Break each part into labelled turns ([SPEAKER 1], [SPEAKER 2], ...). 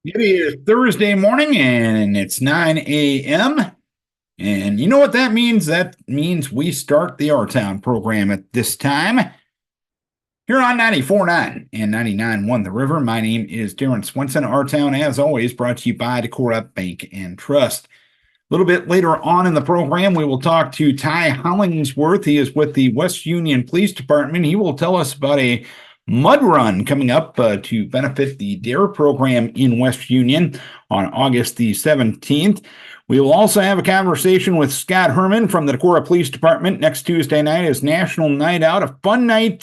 [SPEAKER 1] It is Thursday morning and it's 9 a.m. And you know what that means? That means we start the Our Town program at this time here on 94.9 and 99.1 The River. My name is Darren Swenson. Our Town, as always, brought to you by Decorah Bank and Trust. A little bit later on in the program, we will talk to Ty Hollingsworth. He is with the West Union Police Department. He will tell us about a mud run coming up to benefit the DARE program in West Union on August the 17th. We will also have a conversation with Scott Herman from the Decorah Police Department. Next Tuesday night is National Night Out, a fun night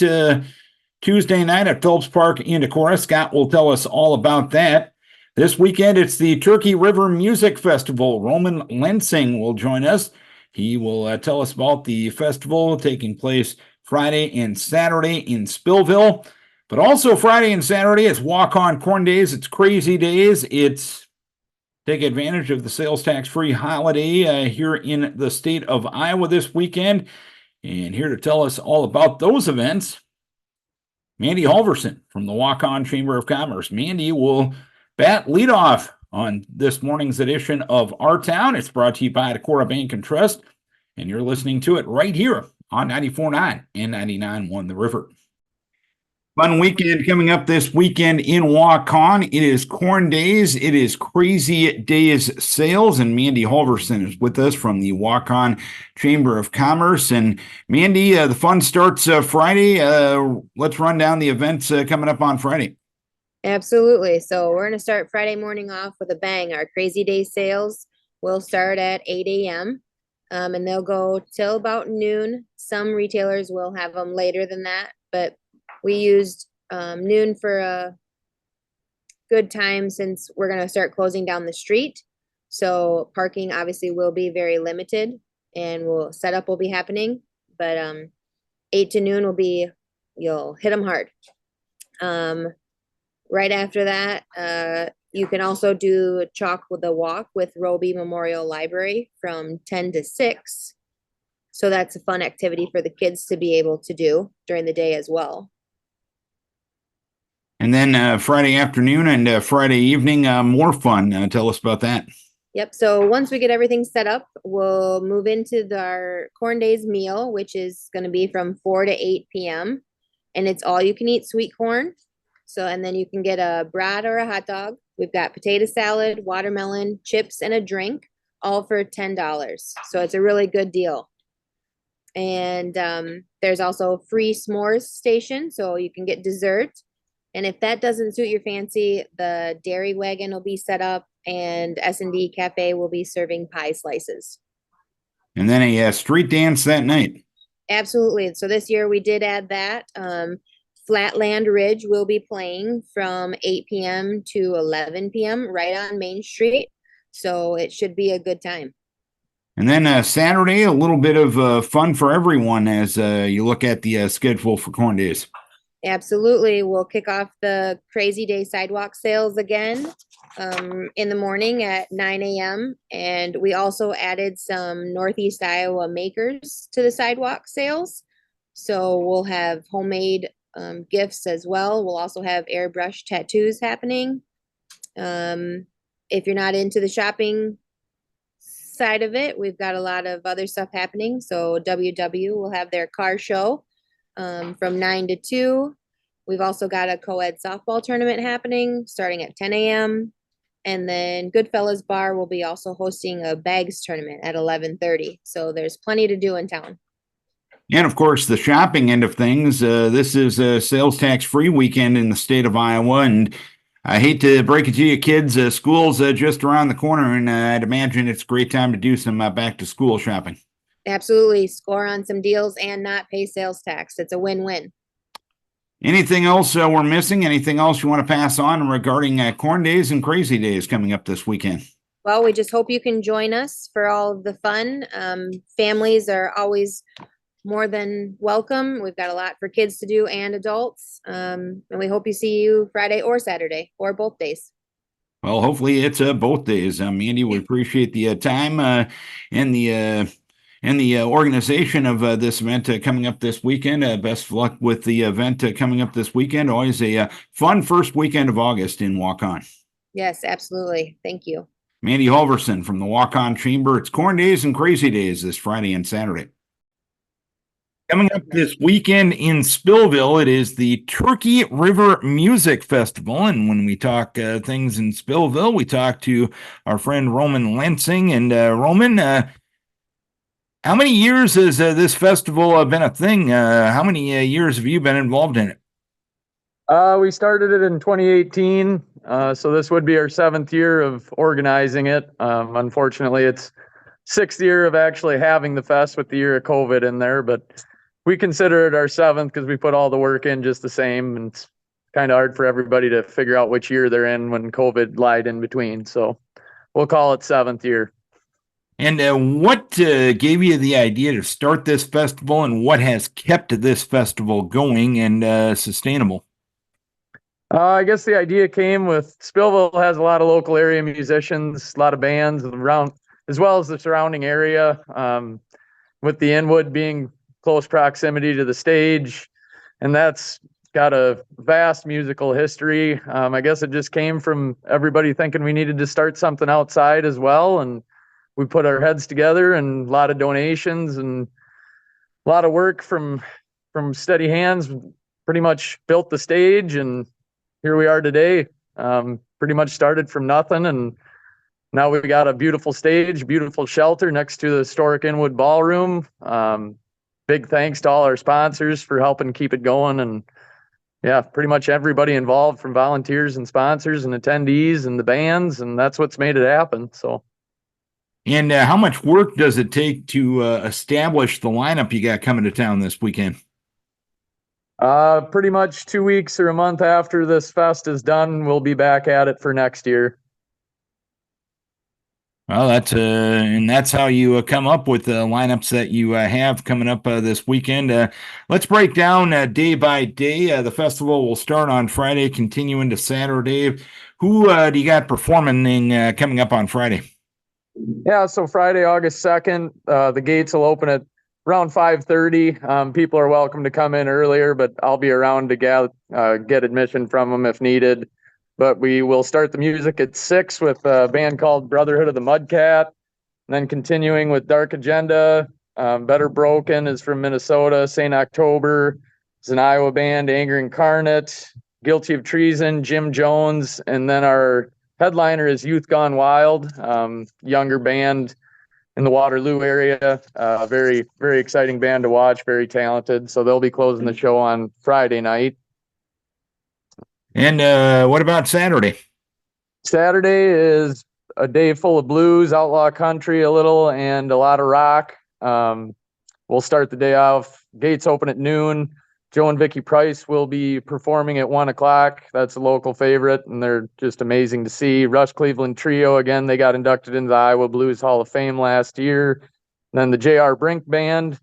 [SPEAKER 1] Tuesday night at Phillips Park in Decorah. Scott will tell us all about that. This weekend, it's the Turkey River Music Festival. Roman Lensing will join us. He will tell us about the festival taking place Friday and Saturday in Spillville. But also Friday and Saturday, it's Waukon Corn Days. It's Crazy Days. It's take advantage of the sales tax-free holiday here in the state of Iowa this weekend. And here to tell us all about those events, Mandy Halverson from the Waukon Chamber of Commerce. Mandy will bat leadoff on this morning's edition of Our Town. It's brought to you by Decorah Bank and Trust, and you're listening to it right here on 94.9 and 99.1 The River. Fun weekend coming up this weekend in Waukon. It is Corn Days. It is Crazy Days sales, and Mandy Halverson is with us from the Waukon Chamber of Commerce. And Mandy, the fun starts Friday. Let's run down the events coming up on Friday.
[SPEAKER 2] Absolutely. So we're going to start Friday morning off with a bang. Our Crazy Day sales will start at 8 a.m. And they'll go till about noon. Some retailers will have them later than that, but we used noon for a good time since we're going to start closing down the street. So parking obviously will be very limited and setup will be happening, but 8 to noon will be, you'll hit them hard. Right after that, you can also do chalk with a walk with Roby Memorial Library from 10 to 6. So that's a fun activity for the kids to be able to do during the day as well.
[SPEAKER 1] And then Friday afternoon and Friday evening, more fun. Tell us about that.
[SPEAKER 2] Yep. So once we get everything set up, we'll move into our Corn Days meal, which is going to be from 4 to 8 p.m. And it's all you can eat sweet corn. So, and then you can get a brat or a hot dog. We've got potato salad, watermelon, chips, and a drink, all for $10. So it's a really good deal. And there's also a free s'mores station, so you can get dessert. And if that doesn't suit your fancy, the dairy wagon will be set up, and S&D Cafe will be serving pie slices.
[SPEAKER 1] And then a street dance that night.
[SPEAKER 2] Absolutely. So this year we did add that. Flatland Ridge will be playing from 8 p.m. to 11 p.m. right on Main Street. So it should be a good time.
[SPEAKER 1] And then Saturday, a little bit of fun for everyone as you look at the schedule for Corn Days.
[SPEAKER 2] Absolutely. We'll kick off the Crazy Day sidewalk sales again in the morning at 9 a.m. And we also added some Northeast Iowa makers to the sidewalk sales. So we'll have homemade gifts as well. We'll also have airbrush tattoos happening. If you're not into the shopping side of it, we've got a lot of other stuff happening. So WW will have their car show from 9 to 2. We've also got a co-ed softball tournament happening starting at 10 a.m. And then Goodfellas Bar will be also hosting a bags tournament at 11:30. So there's plenty to do in town.
[SPEAKER 1] And of course, the shopping end of things. This is a sales tax-free weekend in the state of Iowa, and I hate to break it to you, kids. School's just around the corner, and I'd imagine it's a great time to do some back-to-school shopping.
[SPEAKER 2] Absolutely, score on some deals and not pay sales tax. It's a win-win.
[SPEAKER 1] Anything else we're missing? Anything else you want to pass on regarding Corn Days and Crazy Days coming up this weekend?
[SPEAKER 2] Well, we just hope you can join us for all of the fun. Families are always more than welcome. We've got a lot for kids to do and adults. And we hope you see you Friday or Saturday or both days.
[SPEAKER 1] Well, hopefully it's both days. Mandy, we appreciate the time and the organization of this event coming up this weekend. Best of luck with the event coming up this weekend. Always a fun first weekend of August in Waukon.
[SPEAKER 2] Yes, absolutely. Thank you.
[SPEAKER 1] Mandy Halverson from the Waukon Chamber. It's Corn Days and Crazy Days this Friday and Saturday. Coming up this weekend in Spillville, it is the Turkey River Music Festival. And when we talk things in Spillville, we talk to our friend Roman Lansing. And Roman, how many years has this festival been a thing? How many years have you been involved in it?
[SPEAKER 3] We started it in 2018, so this would be our 7th year of organizing it. Unfortunately, it's 6th year of actually having the fest with the year of COVID in there, but we consider it our 7th because we put all the work in just the same, and it's kind of hard for everybody to figure out which year they're in when COVID lied in between. So we'll call it 7th year.
[SPEAKER 1] And what gave you the idea to start this festival, and what has kept this festival going and sustainable?
[SPEAKER 3] I guess the idea came with Spillville has a lot of local area musicians, a lot of bands around, as well as the surrounding area. With the Inwood being close proximity to the stage, and that's got a vast musical history. I guess it just came from everybody thinking we needed to start something outside as well, and we put our heads together, and a lot of donations and a lot of work from steady hands. Pretty much built the stage, and here we are today. Pretty much started from nothing, and now we've got a beautiful stage, beautiful shelter next to the historic Inwood Ballroom. Big thanks to all our sponsors for helping keep it going, and yeah, pretty much everybody involved, from volunteers and sponsors and attendees and the bands, and that's what's made it happen. So.
[SPEAKER 1] And how much work does it take to establish the lineup you got coming to town this weekend?
[SPEAKER 3] Pretty much 2 weeks or a month after this fest is done, we'll be back at it for next year.
[SPEAKER 1] Well, that's how you come up with the lineups that you have coming up this weekend. Let's break down day by day. The festival will start on Friday, continue into Saturday. Who do you got performing coming up on Friday?
[SPEAKER 3] Yeah, so Friday, August 2nd, the gates will open at around 5:30. People are welcome to come in earlier, but I'll be around to get admission from them if needed. But we will start the music at 6 with a band called Brotherhood of the Mudcat, and then continuing with Dark Agenda. Better Broken is from Minnesota. St. October is an Iowa band. Anger Incarnate, Guilty of Treason, Jim Jones, and then our headliner is Youth Gone Wild, younger band in the Waterloo area. Very, very exciting band to watch, very talented. So they'll be closing the show on Friday night.
[SPEAKER 1] And what about Saturday?
[SPEAKER 3] Saturday is a day full of blues, outlaw country a little, and a lot of rock. We'll start the day off. Gates open at noon. Joe and Vicky Price will be performing at 1 o'clock. That's a local favorite, and they're just amazing to see. Rush Cleveland Trio, again, they got inducted into the Iowa Blues Hall of Fame last year. And then the J.R. Brink Band,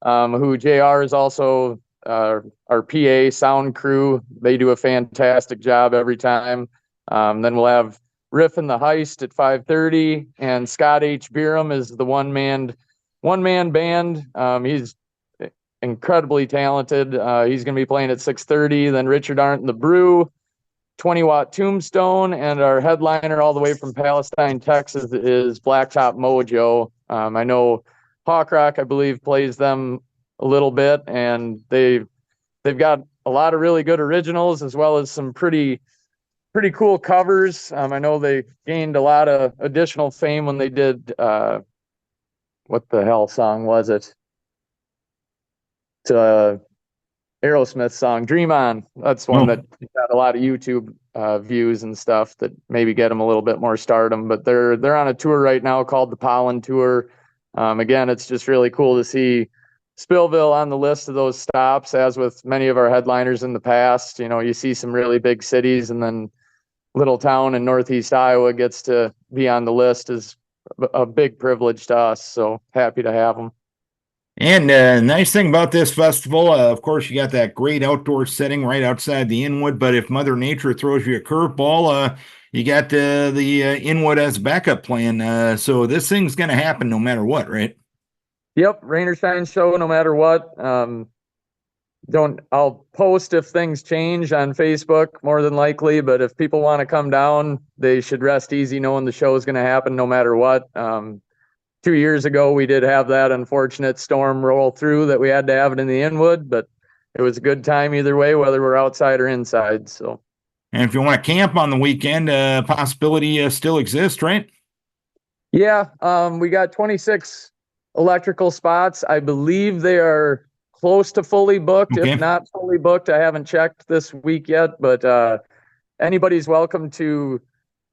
[SPEAKER 3] who J.R. is also our PA sound crew. They do a fantastic job every time. Then we'll have Riff and the Heist at 5:30, and Scott H. Bierum is the one-man band. He's incredibly talented. He's going to be playing at 6:30. Then Richard Arndt and the Brew, 20-watt Tombstone, and our headliner all the way from Palestine, Texas is Blacktop Mojo. I know Hawk Rock, I believe, plays them a little bit, and they've got a lot of really good originals as well as some pretty cool covers. I know they gained a lot of additional fame when they did what the hell song was it? Aerosmith song, Dream On. That's one that got a lot of YouTube views and stuff that maybe get them a little bit more stardom. But they're on a tour right now called the Pollen Tour. Again, it's just really cool to see Spillville on the list of those stops, as with many of our headliners in the past. You know, you see some really big cities, and then little town in Northeast Iowa gets to be on the list is a big privilege to us. So happy to have them.
[SPEAKER 1] And nice thing about this festival, of course, you got that great outdoor setting right outside the Inwood. But if Mother Nature throws you a curveball, you got the Inwood as backup plan. So this thing's going to happen no matter what, right?
[SPEAKER 3] Yep, rain or shine show, no matter what. I'll post if things change on Facebook, more than likely, but if people want to come down, they should rest easy knowing the show is going to happen no matter what. 2 years ago, we did have that unfortunate storm roll through that we had to have it in the Inwood, but it was a good time either way, whether we're outside or inside. So,
[SPEAKER 1] And if you want to camp on the weekend, possibility still exists, right?
[SPEAKER 3] yeah, we got 26 electrical spots. I believe they are close to fully booked.
[SPEAKER 1] Okay.
[SPEAKER 3] If not fully booked, I haven't checked this week yet, but anybody's welcome to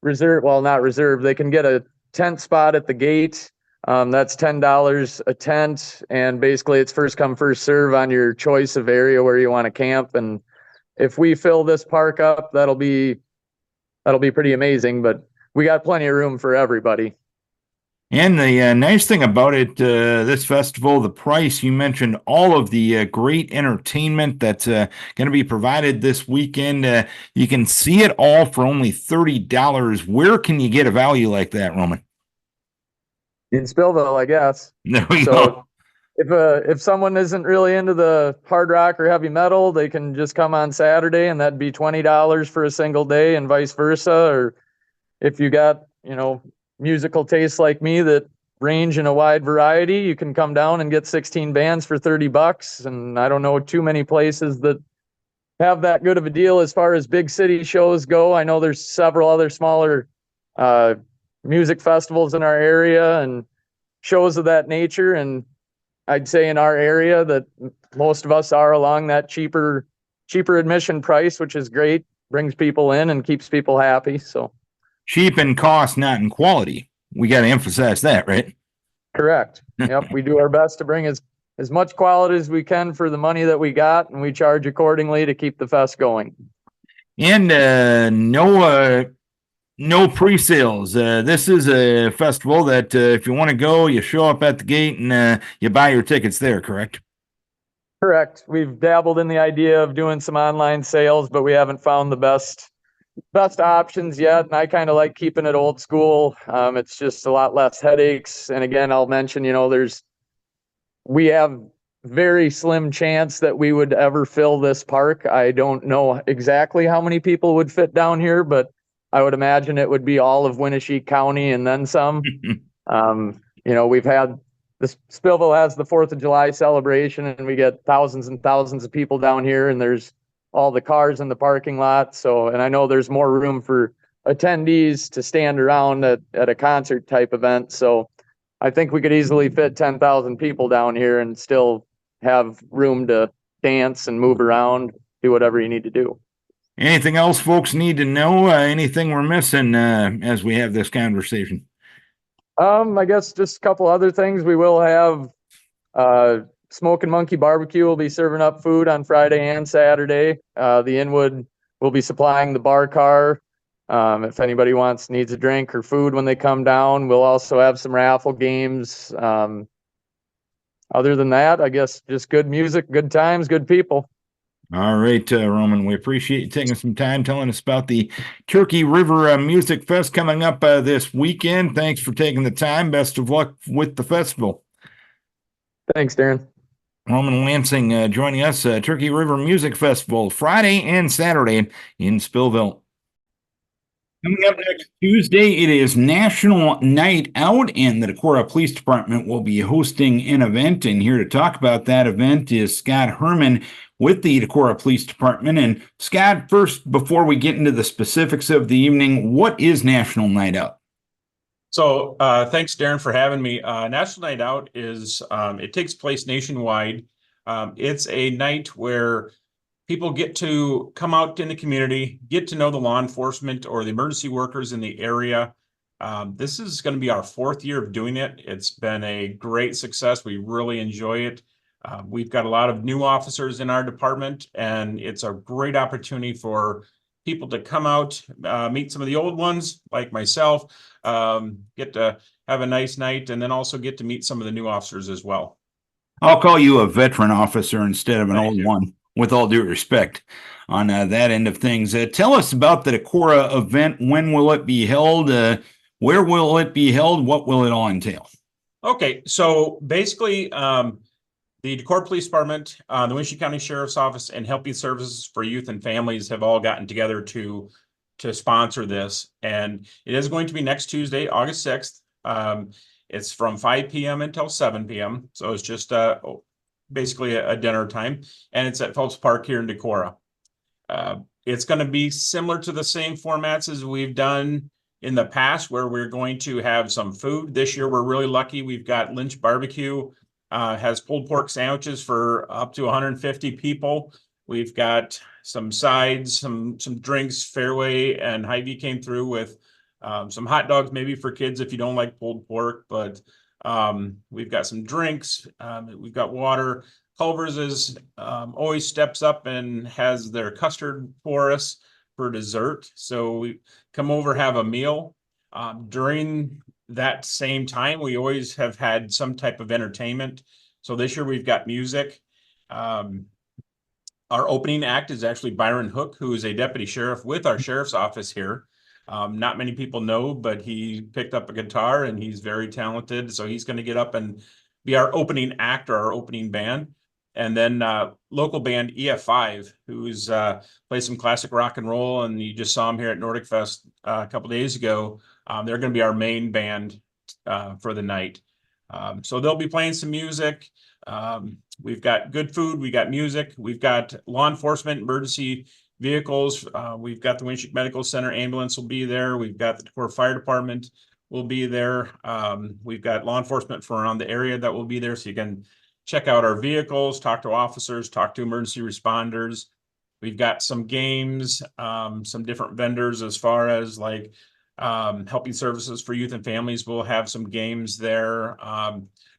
[SPEAKER 3] reserve. Well, not reserve. They can get a tent spot at the gate. That's $10 a tent, and basically it's first come, first serve on your choice of area where you want to camp. And if we fill this park up, that'll be pretty amazing. But we got plenty of room for everybody.
[SPEAKER 1] And the nice thing about it, this festival, the price, you mentioned all of the great entertainment that's going to be provided this weekend. You can see it all for only $30. Where can you get a value like that, Roman?
[SPEAKER 3] In Spillville, I guess.
[SPEAKER 1] There we go.
[SPEAKER 3] If someone isn't really into the hard rock or heavy metal, they can just come on Saturday, and that'd be $20 for a single day, and vice versa. Or if you got, musical tastes like me that range in a wide variety, you can come down and get 16 bands for $30. And I don't know too many places that have that good of a deal as far as big city shows go. I know there's several other smaller music festivals in our area and shows of that nature. And I'd say in our area that most of us are along that cheaper admission price, which is great, brings people in and keeps people happy. So
[SPEAKER 1] cheap in cost, not in quality. We got to emphasize that, right?
[SPEAKER 3] Correct. Yep. We do our best to bring as much quality as we can for the money that we got, and we charge accordingly to keep the fest going.
[SPEAKER 1] And no pre-sales. This is a festival that if you want to go, you show up at the gate and you buy your tickets there, correct?
[SPEAKER 3] Correct. We've dabbled in the idea of doing some online sales, but we haven't found the best options yet. And I kind of like keeping it old school. It's just a lot less headaches. And again, I'll mention, we have very slim chance that we would ever fill this park. I don't know exactly how many people would fit down here, but I would imagine it would be all of Winneshiek County and then some. We've had Spillville has the 4th of July celebration, and we get thousands and thousands of people down here, and there's all the cars in the parking lot. So, and I know there's more room for attendees to stand around at a concert type event. So I think we could easily fit 10,000 people down here and still have room to dance and move around, do whatever you need to do.
[SPEAKER 1] Anything else folks need to know? Anything we're missing as we have this conversation?
[SPEAKER 3] I guess just a couple other things. We will have Smoking Monkey Barbecue will be serving up food on Friday and Saturday. The Inwood will be supplying the bar car. If anybody needs a drink or food when they come down, we'll also have some raffle games. Other than that, I guess just good music, good times, good people.
[SPEAKER 1] All right, Roman, we appreciate you taking some time telling us about the Turkey River Music Fest coming up this weekend. Thanks for taking the time. Best of luck with the festival.
[SPEAKER 3] Thanks, Darren.
[SPEAKER 1] Roman Lansing joining us, Turkey River Music Festival, Friday and Saturday in Spillville. Coming up next Tuesday, it is National Night Out, and the Decorah Police Department will be hosting an event. And here to talk about that event is Scott Herman with the Decorah Police Department. And Scott, first, before we get into the specifics of the evening, what is National Night Out?
[SPEAKER 4] So thanks, Darren, for having me. National Night Out is, it takes place nationwide. It's a night where people get to come out in the community, get to know the law enforcement or the emergency workers in the area. This is going to be our 4th year of doing it. It's been a great success. We really enjoy it. We've got a lot of new officers in our department, and it's a great opportunity for people to come out, meet some of the old ones like myself, get to have a nice night, and then also get to meet some of the new officers as well.
[SPEAKER 1] I'll call you a veteran officer instead of an old one, with all due respect on that end of things. Tell us about the Decorah event. When will it be held? Where will it be held? What will it all entail?
[SPEAKER 4] Okay, so basically, The Decorah Police Department, the Winship County Sheriff's Office, and Helping Services for Youth and Families have all gotten together to sponsor this. And it is going to be next Tuesday, August 6th. It's from 5 p.m. until 7 p.m. So it's just basically a dinner time. And it's at Phelps Park here in Decorah. It's going to be similar to the same formats as we've done in the past, where we're going to have some food. This year, we're really lucky. We've got Lynch Barbecue, has pulled pork sandwiches for up to 150 people. We've got some sides, some drinks. Fairway and Hy-Vee came through with some hot dogs, maybe for kids if you don't like pulled pork, but we've got some drinks. We've got water. Culver's is always steps up and has their custard for us for dessert. So we come over, have a meal. During that same time, we always have had some type of entertainment. So this year we've got music. Our opening act is actually Byron Hook, who is a deputy sheriff with our sheriff's office here. Not many people know, but he picked up a guitar and he's very talented. So he's going to get up and be our opening act or our opening band. And then local band EF5, who's plays some classic rock and roll, and you just saw him here at Nordic Fest a couple days ago. They're going to be our main band for the night. So they'll be playing some music. We've got good food. We got music. We've got law enforcement, emergency vehicles. We've got the Winship Medical Center ambulance will be there. We've got the Decorah Fire Department will be there. We've got law enforcement from around the area that will be there, so you can check out our vehicles, talk to officers, talk to emergency responders. We've got some games, some different vendors as far as like Helping Services for Youth and Families will have some games there.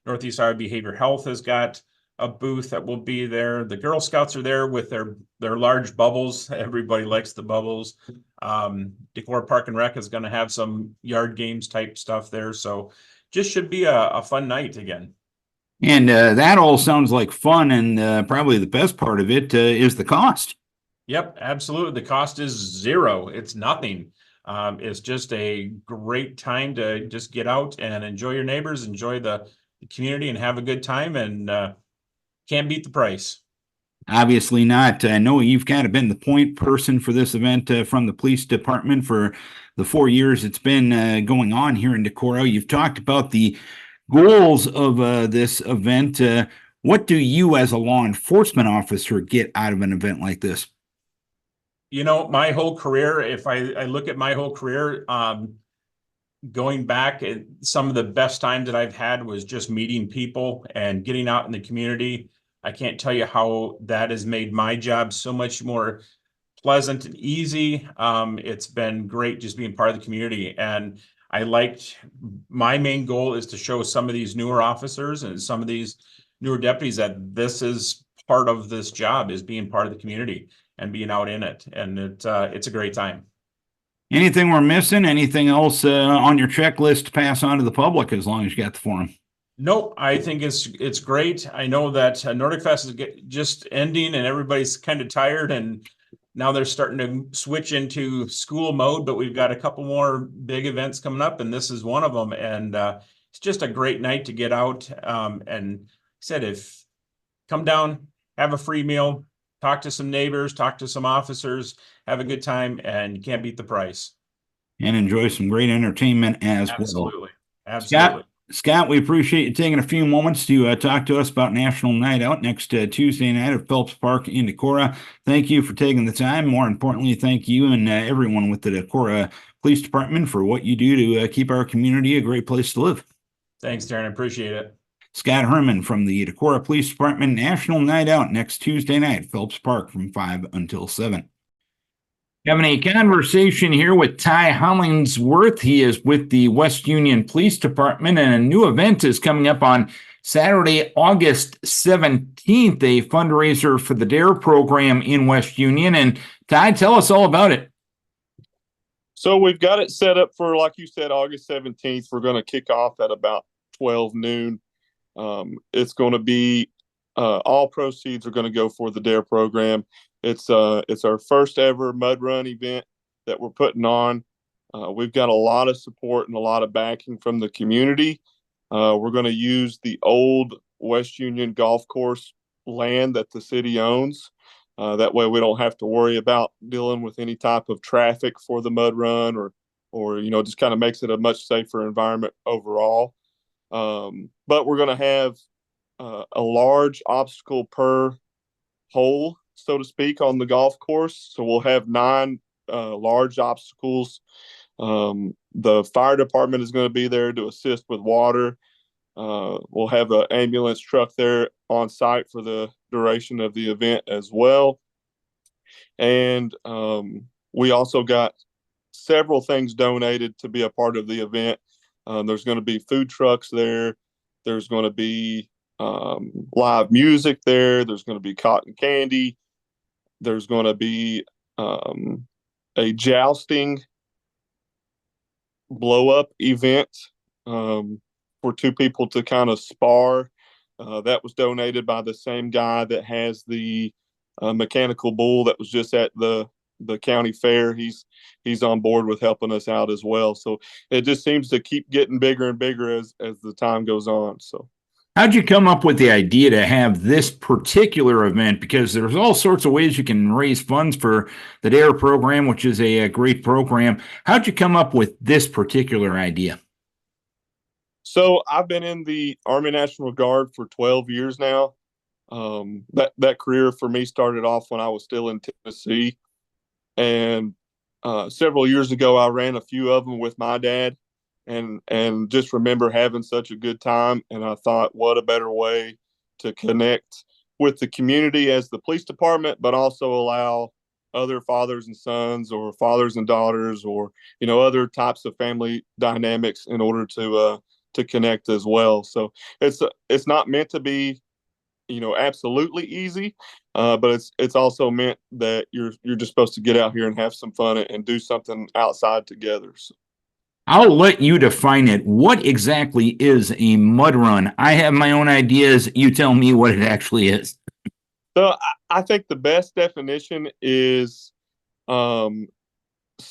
[SPEAKER 4] Northeast Iowa Behavior Health has got a booth that will be there. The Girl Scouts are there with their large bubbles. Everybody likes the bubbles. Decorah Park and Rec is going to have some yard games type stuff there. So just should be a fun night again.
[SPEAKER 1] And that all sounds like fun, and probably the best part of it is the cost.
[SPEAKER 4] Yep, absolutely. The cost is zero. It's nothing. It's just a great time to just get out and enjoy your neighbors, enjoy the community, and have a good time, and can't beat the price.
[SPEAKER 1] Obviously not. I know you've kind of been the point person for this event from the police department for the 4 years it's been going on here in Decorah. You've talked about the goals of this event. What do you as a law enforcement officer get out of an event like this?
[SPEAKER 4] You know, my whole career, if I look at my whole career, going back, some of the best times that I've had was just meeting people and getting out in the community. I can't tell you how that has made my job so much more pleasant and easy. It's been great just being part of the community. And my main goal is to show some of these newer officers and some of these newer deputies that this is part of this job, is being part of the community and being out in it. And it's a great time.
[SPEAKER 1] Anything we're missing? Anything else on your checklist to pass on to the public as long as you got the forum?
[SPEAKER 4] Nope, I think it's great. I know that Nordic Fest is just ending and everybody's kind of tired, and now they're starting to switch into school mode, but we've got a couple more big events coming up, and this is one of them. And it's just a great night to get out. And said, if come down, have a free meal, talk to some neighbors, talk to some officers, have a good time, and you can't beat the price.
[SPEAKER 1] And enjoy some great entertainment as
[SPEAKER 4] Absolutely.
[SPEAKER 1] well.
[SPEAKER 4] Absolutely.
[SPEAKER 1] Scott, we appreciate you taking a few moments to talk to us about National Night Out next Tuesday night at Phelps Park in Decorah. Thank you for taking the time. More importantly, thank you and everyone with the Decorah Police Department for what you do to keep our community a great place to live.
[SPEAKER 4] Thanks, Darren. I appreciate it.
[SPEAKER 1] Scott Herman from the Decorah Police Department. National Night Out next Tuesday night, Phelps Park from 5 until 7. Having a conversation here with Ty Hollingsworth. He is with the West Union Police Department, and a new event is coming up on Saturday, August 17th, a fundraiser for the DARE program in West Union. And Ty, tell us all about it.
[SPEAKER 5] So we've got it set up for, like you said, August 17th. We're going to kick off at about 12 noon. It's going to be all proceeds are going to go for the DARE program. It's our first ever mud run event that we're putting on. We've got a lot of support and a lot of backing from the community. We're going to use the old West Union golf course land that the city owns. That way we don't have to worry about dealing with any type of traffic for the mud run, or just kind of makes it a much safer environment overall. But we're going to have a large obstacle per hole, so to speak, on the golf course. So we'll have 9 large obstacles. The fire department is going to be there to assist with water. We'll have an ambulance truck there on site for the duration of the event as well. And we also got several things donated to be a part of the event. There's going to be food trucks there. There's going to be live music there. There's going to be cotton candy. There's going to be a jousting blow up event for 2 people to kind of spar. That was donated by the same guy that has the mechanical bull that was just at the county fair. He's on board with helping us out as well. So it just seems to keep getting bigger and bigger as the time goes on. So
[SPEAKER 1] how'd you come up with the idea to have this particular event? Because there's all sorts of ways you can raise funds for the DARE program, which is a great program. How'd you come up with this particular idea?
[SPEAKER 5] So I've been in the Army National Guard for 12 years now. That career for me started off when I was still in Tennessee. And several years ago, I ran a few of them with my dad, and just remember having such a good time. And I thought, what a better way to connect with the community as the police department, but also allow other fathers and sons, or fathers and daughters, or other types of family dynamics in order to connect as well. So it's not meant to be absolutely easy, but it's also meant that you're just supposed to get out here and have some fun and do something outside together. So
[SPEAKER 1] I'll let you define it. What exactly is a mud run? I have my own ideas. You tell me what it actually is.
[SPEAKER 5] So I think the best definition is some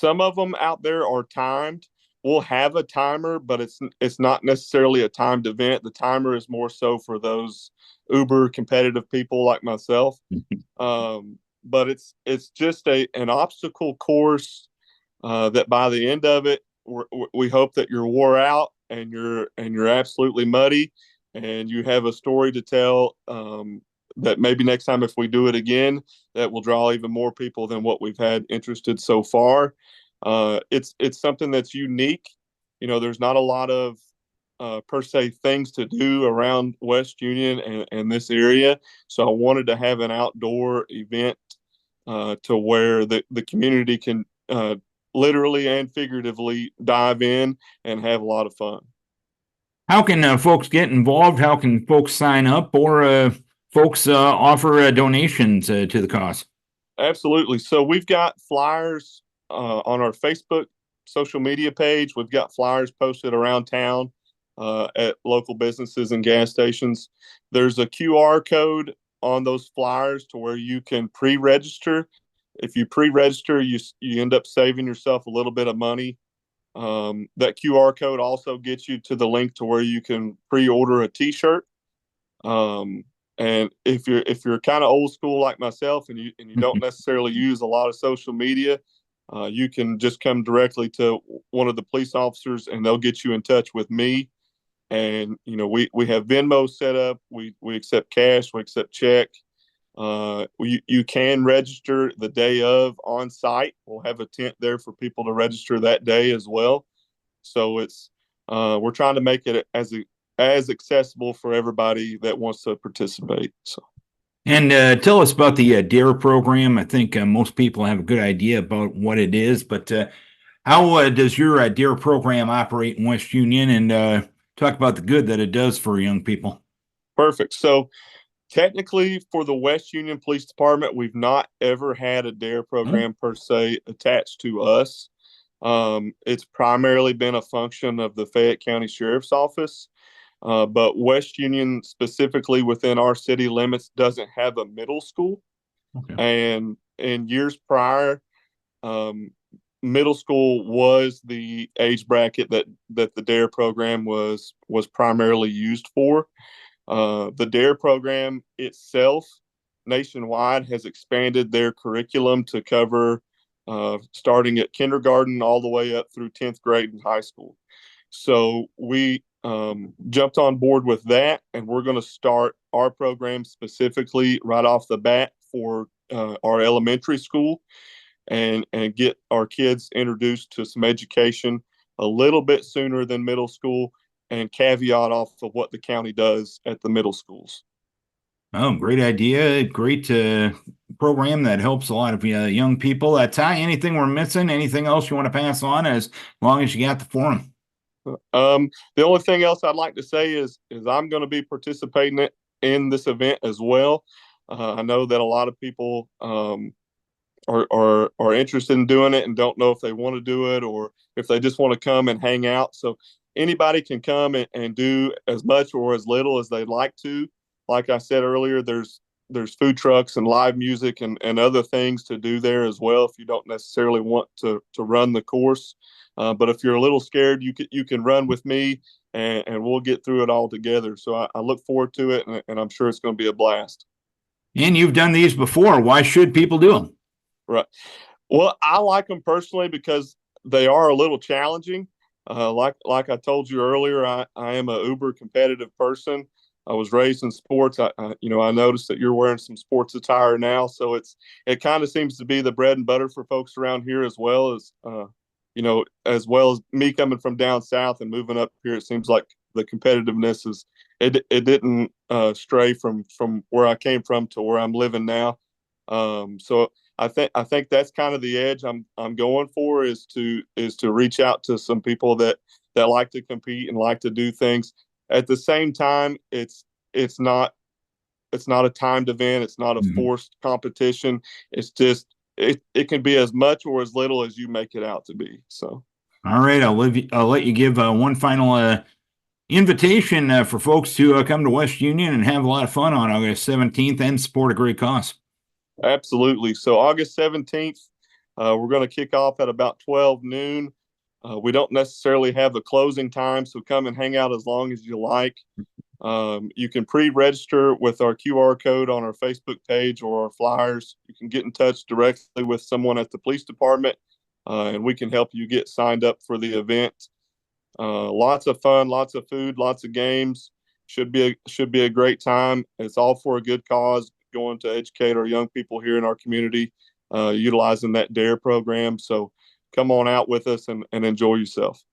[SPEAKER 5] of them out there are timed. We'll have a timer, but it's not necessarily a timed event. The timer is more so for those uber competitive people like myself. But it's just an obstacle course that by the end of it, we hope that you're wore out and you're absolutely muddy, and you have a story to tell that maybe next time, if we do it again, that will draw even more people than what we've had interested so far. It's something that's unique. There's not a lot of per se things to do around West Union and this area. So I wanted to have an outdoor event to where the community can literally and figuratively dive in and have a lot of fun.
[SPEAKER 1] How can folks get involved? How can folks sign up, or folks offer donations to the cause?
[SPEAKER 5] Absolutely. So we've got flyers on our Facebook social media page. We've got flyers posted around town at local businesses and gas stations. There's a QR code on those flyers to where you can pre-register. If you pre-register, you end up saving yourself a little bit of money. That QR code also gets you to the link to where you can pre-order a T-shirt. And if you're kind of old school like myself, and you don't necessarily use a lot of social media, you can just come directly to one of the police officers, and they'll get you in touch with me. And we have Venmo set up. We accept cash. We accept check. You can register the day of on site. We'll have a tent there for people to register that day as well. So we're trying to make it as accessible for everybody that wants to participate. So.
[SPEAKER 1] And tell us about the DARE program. I think most people have a good idea about what it is, but how does your DARE program operate in West Union? And talk about the good that it does for young people.
[SPEAKER 5] Perfect. So technically, for the West Union Police Department, we've not ever had a DARE program per se attached to us. It's primarily been a function of the Fayette County Sheriff's Office. But West Union, specifically within our city limits, doesn't have a middle school.
[SPEAKER 1] Okay.
[SPEAKER 5] And in years prior, middle school was the age bracket that the DARE program was primarily used for. The DARE program itself nationwide has expanded their curriculum to cover starting at kindergarten all the way up through 10th grade in high school. So we jumped on board with that, and we're going to start our program specifically right off the bat for our elementary school and get our kids introduced to some education a little bit sooner than middle school, and caveat off of what the county does at the middle schools.
[SPEAKER 1] Oh, great idea. Great program that helps a lot of young people. Ty, anything we're missing? Anything else you want to pass on as long as you got the forum?
[SPEAKER 5] The only thing else I'd like to say is I'm going to be participating in this event as well. I know that a lot of people are interested in doing it and don't know if they want to do it or if they just want to come and hang out. So anybody can come and do as much or as little as they'd like to. Like I said earlier, there's food trucks and live music and other things to do there as well if you don't necessarily want to run the course. But if you're a little scared, you can run with me and we'll get through it all together. So I look forward to it, and I'm sure it's going to be a blast.
[SPEAKER 1] And you've done these before. Why should people do them?
[SPEAKER 5] Right. Well, I like them personally because they are a little challenging. Like I told you earlier, I am a uber competitive person. I was raised in sports. I noticed that you're wearing some sports attire now, so it kind of seems to be the bread and butter for folks around here, as well as me coming from down south and moving up here. It seems like the competitiveness it didn't stray from where I came from to where I'm living now. So I think that's kind of the edge I'm going for is to reach out to some people that like to compete and like to do things. At the same time, it's not a timed event. It's not a forced competition. It's just it can be as much or as little as you make it out to be. So,
[SPEAKER 1] all right, I'll let you give one final invitation for folks to come to West Union and have a lot of fun on August 17th and support a great cause.
[SPEAKER 5] Absolutely. So August 17th, we're going to kick off at about 12 noon. We don't necessarily have a closing time, so come and hang out as long as you like. You can pre-register with our QR code on our Facebook page or our flyers. You can get in touch directly with someone at the police department, and we can help you get signed up for the event. Lots of fun, lots of food, lots of games. Should be a great time. It's all for a good cause, going to educate our young people here in our community, utilizing that DARE program. So come on out with us and enjoy yourself.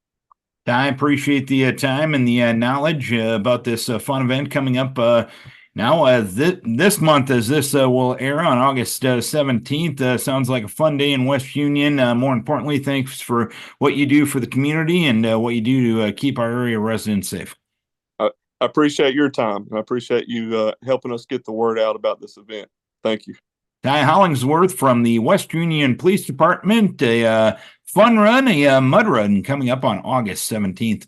[SPEAKER 1] I appreciate the time and the knowledge about this fun event coming up now. This month, as this will air on August 17th, sounds like a fun day in West Union. More importantly, thanks for what you do for the community and what you do to keep our area residents safe.
[SPEAKER 5] I appreciate your time. I appreciate you helping us get the word out about this event. Thank you.
[SPEAKER 1] Ty Hollingsworth from the West Union Police Department, a fun run, a mud run coming up on August 17th.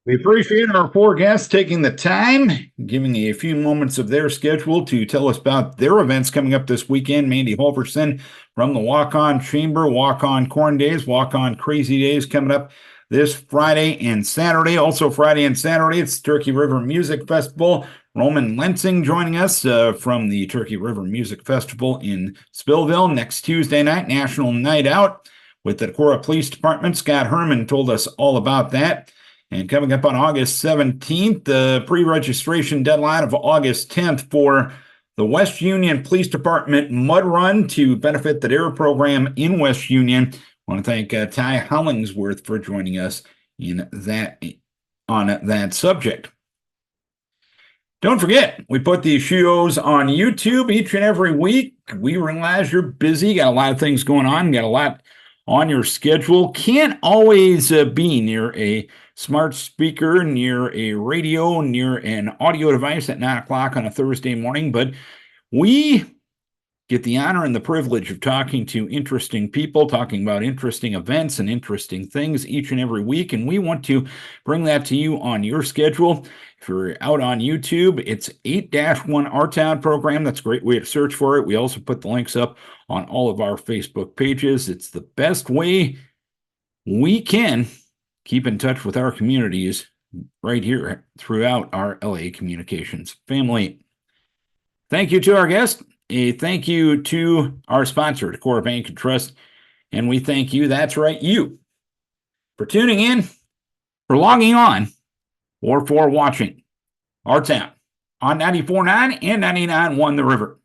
[SPEAKER 1] We appreciate our four guests taking the time, giving a few moments of their schedule to tell us about their events coming up this weekend. Mandy Halverson from the Waukon Chamber, Waukon Corn Days, Waukon Crazy Days coming up this Friday and Saturday. Also Friday and Saturday, it's Turkey River Music Festival. Roman Lensing joining us from the Turkey River Music Festival in Spillville. Next Tuesday night, National Night Out with the Decorah Police Department. Scott Herman told us all about that. And coming up on August 17th, the pre-registration deadline of August 10th for the West Union Police Department Mud Run to benefit the DARE program in West Union. I want to thank Ty Hollingsworth for joining us on that subject. Don't forget, we put these shows on YouTube each and every week. We realize you're busy, got a lot of things going on, got a lot on your schedule. Can't always be near a smart speaker, near a radio, near an audio device at 9 o'clock on a Thursday morning, but we get the honor and the privilege of talking to interesting people, talking about interesting events and interesting things each and every week, and we want to bring that to you on your schedule. If you're out on YouTube, it's 8-1 Our Town program. That's a great way to search for it. We also put the links up on all of our Facebook pages. It's the best way we can keep in touch with our communities right here throughout our LA Communications family. Thank you to our guest. A thank you to our sponsor, Decorah Bank and Trust. And we thank you, that's right, you, for tuning in, for logging on, or for watching our town on 94.9 and 99.1 The River.